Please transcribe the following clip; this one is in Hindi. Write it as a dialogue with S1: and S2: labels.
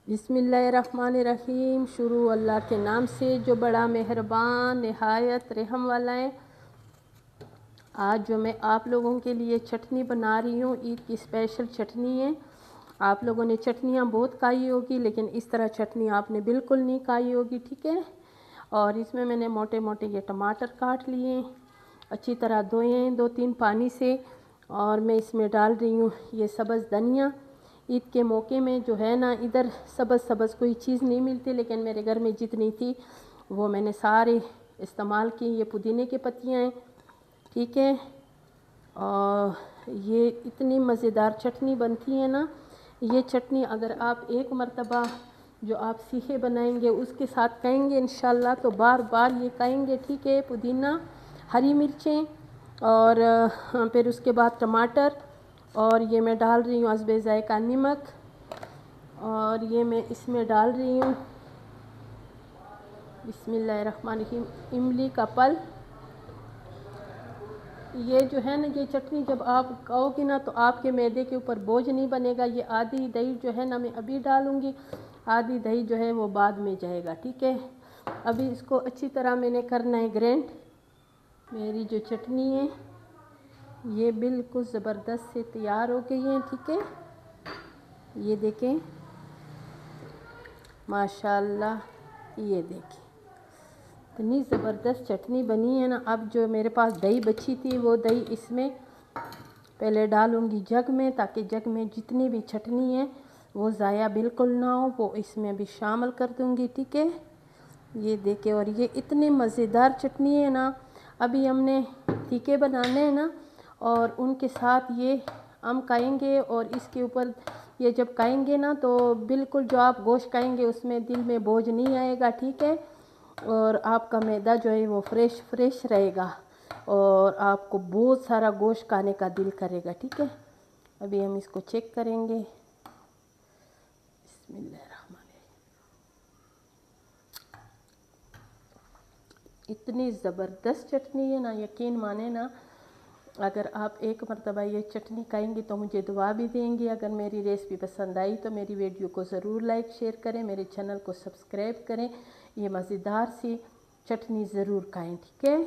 S1: बिस्मिल्लाहिर्रहमानिर्रहीम। शुरू अल्लाह के नाम से जो बड़ा मेहरबान नहायत रहम वाला है। आज जो मैं आप लोगों के लिए चटनी बना रही हूँ, ईद की स्पेशल चटनी है। आप लोगों ने चटनियाँ बहुत खाई होगी, लेकिन इस तरह चटनी आपने बिल्कुल नहीं खाई होगी, ठीक है। और इसमें मैंने मोटे मोटे ये टमाटर काट लिए, अच्छी तरह धोए हैं 2-3 पानी से। और मैं इसमें डाल रही हूँ ये सब्ज़ धनिया। ईद के मौके में जो है ना, इधर सब्ज़ कोई चीज़ नहीं मिलती, लेकिन मेरे घर में जितनी थी वो मैंने सारे इस्तेमाल की। ये पुदीने की पत्तियाँ हैं, ठीक है। और ये इतनी मज़ेदार चटनी बनती है ना, ये चटनी अगर आप एक मर्तबा जो आप सीखे बनाएंगे उसके साथ खाएंगे इंशाल्लाह तो बार बार ये खाएंगे, ठीक है। पुदीना, हरी मिर्चें और फिर उसके बाद टमाटर, और ये मैं डाल रही हूँ हस्बे ज़ायक़ा नमक, और ये मैं इसमें डाल रही हूँ बिस्मिल्लाहिर्रहमानिर्रहीम इमली का पल। ये जो है ना, ये चटनी जब आप खाओगी ना तो आपके मैदे के ऊपर बोझ नहीं बनेगा। ये आधी दही जो है ना मैं अभी डालूँगी, आधी दही जो है वो बाद में जाएगा, ठीक है। अभी इसको अच्छी तरह मैंने करना है ग्राइंड। मेरी जो चटनी है ये बिल्कुल ज़बरदस्त से तैयार हो गई है, ठीक है। ये देखें माशाल्लाह, ये देखें इतनी ज़बरदस्त चटनी बनी है ना। अब जो मेरे पास दही बची थी वो दही इसमें पहले डालूँगी जग में, ताकि जग में जितनी भी चटनी है वो ज़ाया बिल्कुल ना हो, वो इसमें भी शामिल कर दूँगी, ठीक है। ये देखें, और ये इतनी मज़ेदार चटनी है ना। अभी हमने तीखे बनाने हैं ना, और उनके साथ ये हम खाएंगे, और इसके ऊपर ये जब खाएंगे ना तो बिल्कुल जो आप गोश्त खाएंगे उसमें दिल में बोझ नहीं आएगा, ठीक है। और आपका मैदा जो है वो फ्रेश रहेगा, और आपको बहुत सारा गोश्त खाने का दिल करेगा, ठीक है। अभी हम इसको चेक करेंगे। इतनी ज़बरदस्त चटनी है ना, यकीन माने ना। अगर आप एक मरतबा ये चटनी खाएंगे तो मुझे दुआ भी देंगे। अगर मेरी रेसिपी पसंद आई तो मेरी वीडियो को ज़रूर लाइक शेयर करें, मेरे चैनल को सब्सक्राइब करें। ये मज़ेदार सी चटनी ज़रूर खाएं, ठीक है।